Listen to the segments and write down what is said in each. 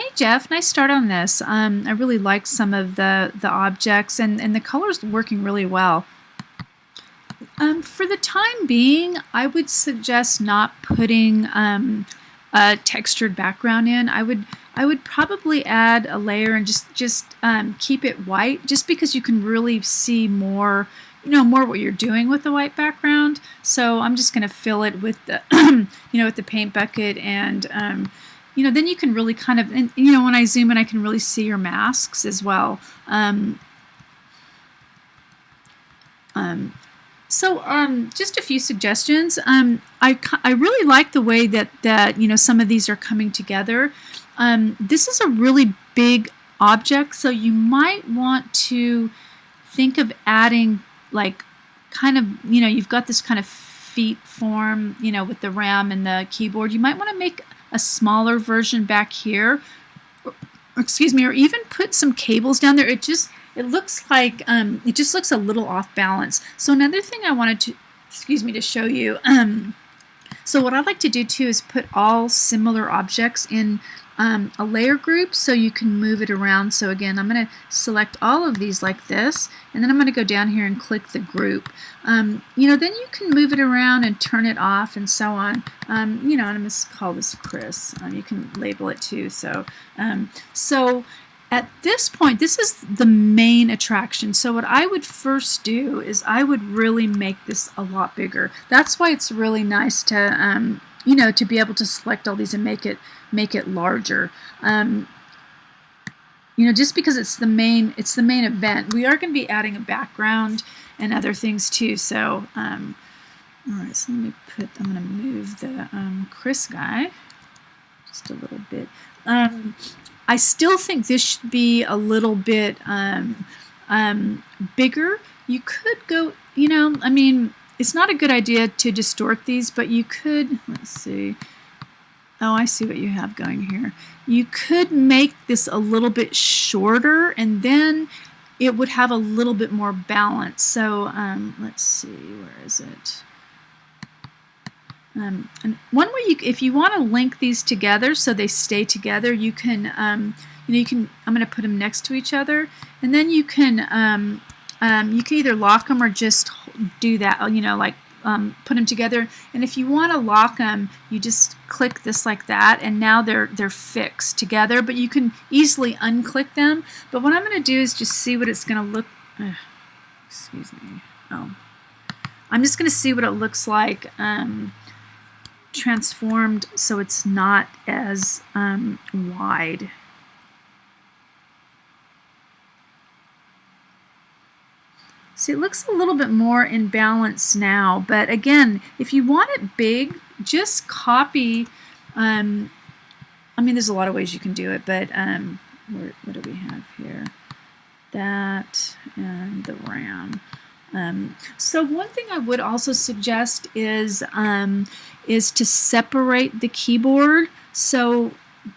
Hey Jeff, nice start on this. I really like some of the objects and the colors working really well. For the time being, I would suggest not putting a textured background in. I would probably add a layer and just keep it white, just because you can really see more, more what you're doing with the white background. So I'm just going to fill it with the, with the paint bucket, and then you can really kind of, and, when I zoom in, I can really see your masks as well. Just a few suggestions. I really like the way that some of these are coming together. This is a really big object, so you might want to think of adding, like, kind of, you've got this kind of feet form, with the RAM and the keyboard. You might want to make a smaller version back here, or, excuse me, or even put some cables down there. It looks like it just looks a little off balance. So another thing I wanted to, to show you. So what I like to do too is put all similar objects in a layer group, so you can move it around. So again, I'm going to select all of these like this, and then I'm going to go down here and click the group. Then you can move it around and turn it off and so on. And I'm going to call this Chris. You can label it too. So at this point, this is the main attraction. So what I would first do is I would really make this a lot bigger. That's why it's really nice to, to be able to select all these and make it larger. Just because it's the main event. We are going to be adding a background and other things too. So, all right. So I'm going to move the Chris guy just a little bit. I still think this should be a little bit bigger. You could go, it's not a good idea to distort these, but you could, let's see. Oh, I see what you have going here. You could make this a little bit shorter, and then it would have a little bit more balance. So let's see, where is it? And one way if you want to link these together so they stay together, you can, I'm going to put them next to each other, and then you can either lock them or just do that, put them together. And if you want to lock them, you just click this like that, and now they're fixed together. But you can easily unclick them. But what I'm going to do is just see what it's going to look. Excuse me. Oh, I'm just going to see what it looks like. Transformed so it's not as wide. See, it looks a little bit more in balance now, but again, if you want it big, just copy. There's a lot of ways you can do it, but what do we have here? That and the RAM. So one thing I would also suggest is to separate the keyboard,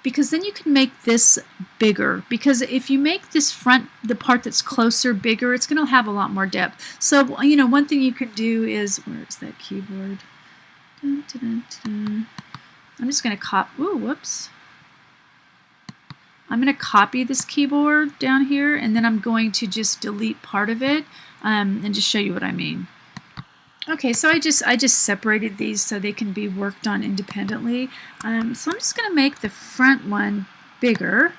because then you can make this bigger. Because if you make this the part that's closer, bigger, it's going to have a lot more depth. So one thing you could do is, where's that keyboard? Dun, dun, dun, dun. I'm just going to copy. Ooh, whoops. I'm going to copy this keyboard down here, and then I'm going to just delete part of it. And just show you what I mean. Okay, so I just separated these so they can be worked on independently. So I'm just going to make the front one bigger.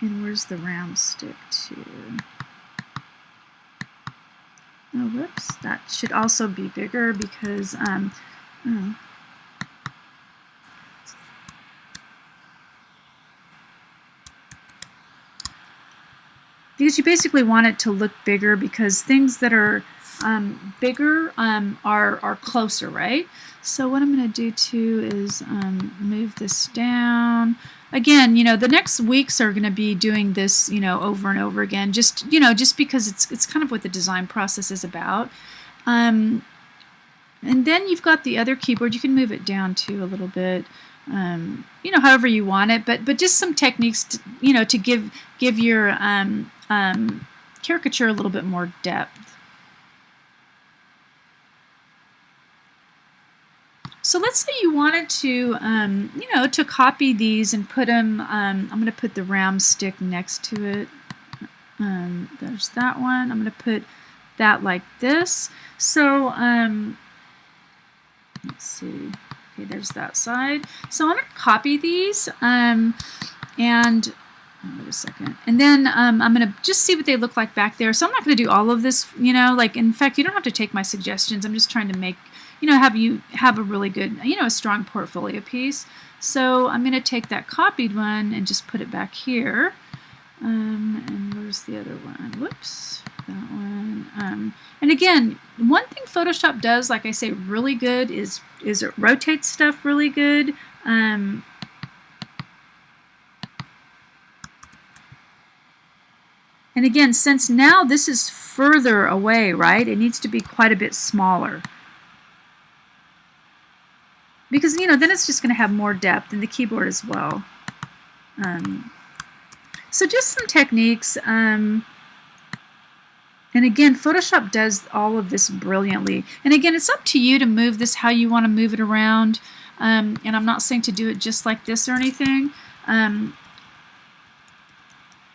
And where's the round stick to? Oh, whoops! That should also be bigger because because you basically want it to look bigger, because things that are bigger are closer, right? So what I'm going to do too is move this down. Again, the next weeks are going to be doing this, over and over again, just because it's kind of what the design process is about. And then you've got the other keyboard. You can move it down too a little bit. However you want it, but just some techniques to, to give your caricature a little bit more depth. So let's say you wanted to, you know, to copy these and put them, I'm going to put the RAM stick next to it. There's that one. I'm going to put that like this. So, let's see. Okay, there's that side. So I'm going to copy these, and wait a second. And then I'm going to just see what they look like back there. So I'm not going to do all of this, you know, like, in fact, you don't have to take my suggestions. I'm just trying to make, you know, have you have a really good, you know, a strong portfolio piece. So I'm going to take that copied one and just put it back here. And where's the other one? Whoops, that one. And again, one thing Photoshop does, like I say, really good is it rotates stuff really good. And again, since now this is further away, right, it needs to be quite a bit smaller. Because, you know, then it's just going to have more depth in the keyboard as well. So just some techniques. And again, Photoshop does all of this brilliantly. And again, it's up to you to move this how you want to move it around. And I'm not saying to do it just like this or anything.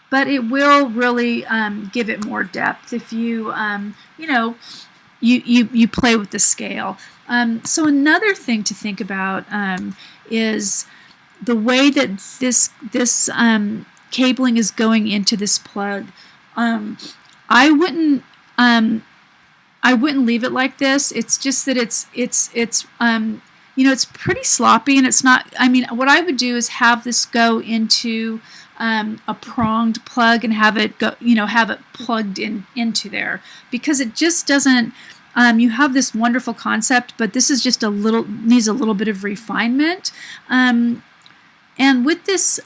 But it will really give it more depth if you, you know, you play with the scale. So another thing to think about is the way that this cabling is going into this plug. I wouldn't leave it like this. It's just that it's you know, it's pretty sloppy, and it's not. I mean, what I would do is have this go into a pronged plug and have it go, you know, have it plugged into there, because it just doesn't. You have this wonderful concept, but this is just needs a little bit of refinement. And with this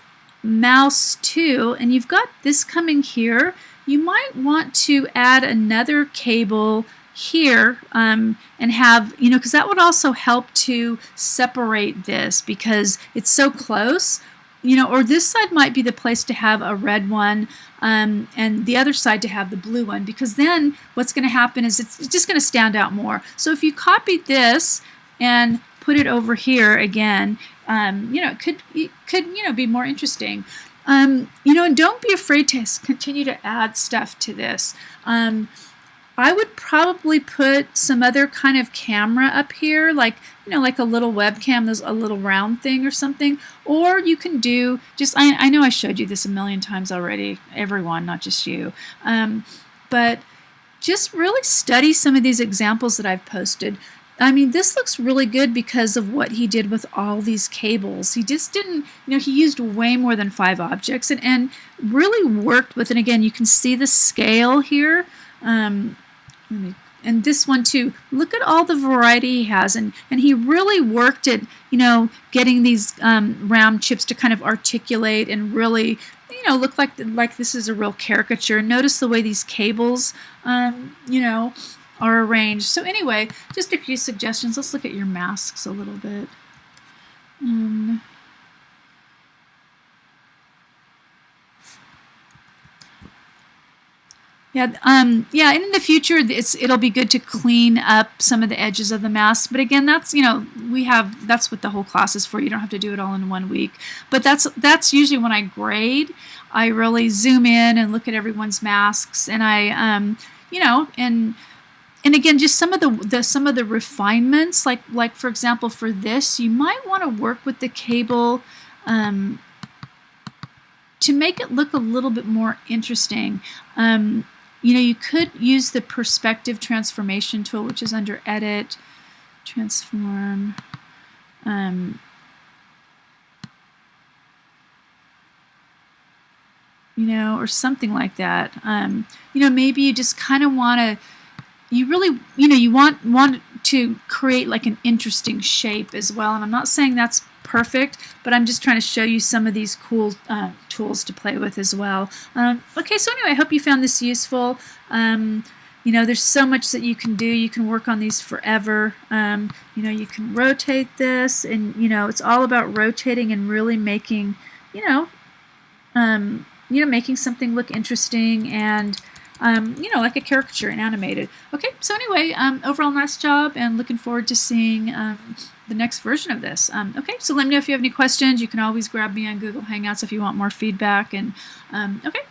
mouse too, and you've got this coming here, you might want to add another cable here and have, you know, because that would also help to separate this because it's so close. You know, or this side might be the place to have a red one and the other side to have the blue one, because then what's going to happen is it's just going to stand out more. So if you copied this and put it over here again, you know, it could you know, be more interesting. You know, and don't be afraid to continue to add stuff to this. I would probably put some other kind of camera up here, like, you know, like a little webcam, there's a little round thing or something. Or you can do just, I know I showed you this a million times already, everyone, not just you. But just really study some of these examples that I've posted. I mean, this looks really good because of what he did with all these cables. He just didn't, you know, he used way more than 5 objects and really worked with, and again, you can see the scale here. And this one too, look at all the variety he has, and he really worked at, you know, getting these RAM chips to kind of articulate and really, you know, look like this is a real caricature. Notice the way these cables, you know, are arranged. So anyway, just a few suggestions. Let's look at your masks a little bit. Yeah, yeah, and in the future, it'll be good to clean up some of the edges of the mask. But again, that's, you know, that's what the whole class is for. You don't have to do it all in 1 week. But that's usually when I grade. I really zoom in and look at everyone's masks, and I, you know, and again, just some of the refinements, like for example, for this, you might want to work with the cable to make it look a little bit more interesting. You know, you could use the perspective transformation tool, which is under Edit, Transform. You know, or something like that. You know, maybe you just kind of want to, you really, you know, you want to create like an interesting shape as well. And I'm not saying that's perfect, but I'm just trying to show you some of these cool tools to play with as well. Okay, so anyway, I hope you found this useful. You know, there's so much that you can do. You can work on these forever. You know, you can rotate this, and you know, it's all about rotating and really making, you know, making something look interesting and you know, like a caricature and animated. Okay, so anyway, overall nice job, and looking forward to seeing the next version of this. Okay, so let me know if you have any questions. You can always grab me on Google Hangouts if you want more feedback. And okay,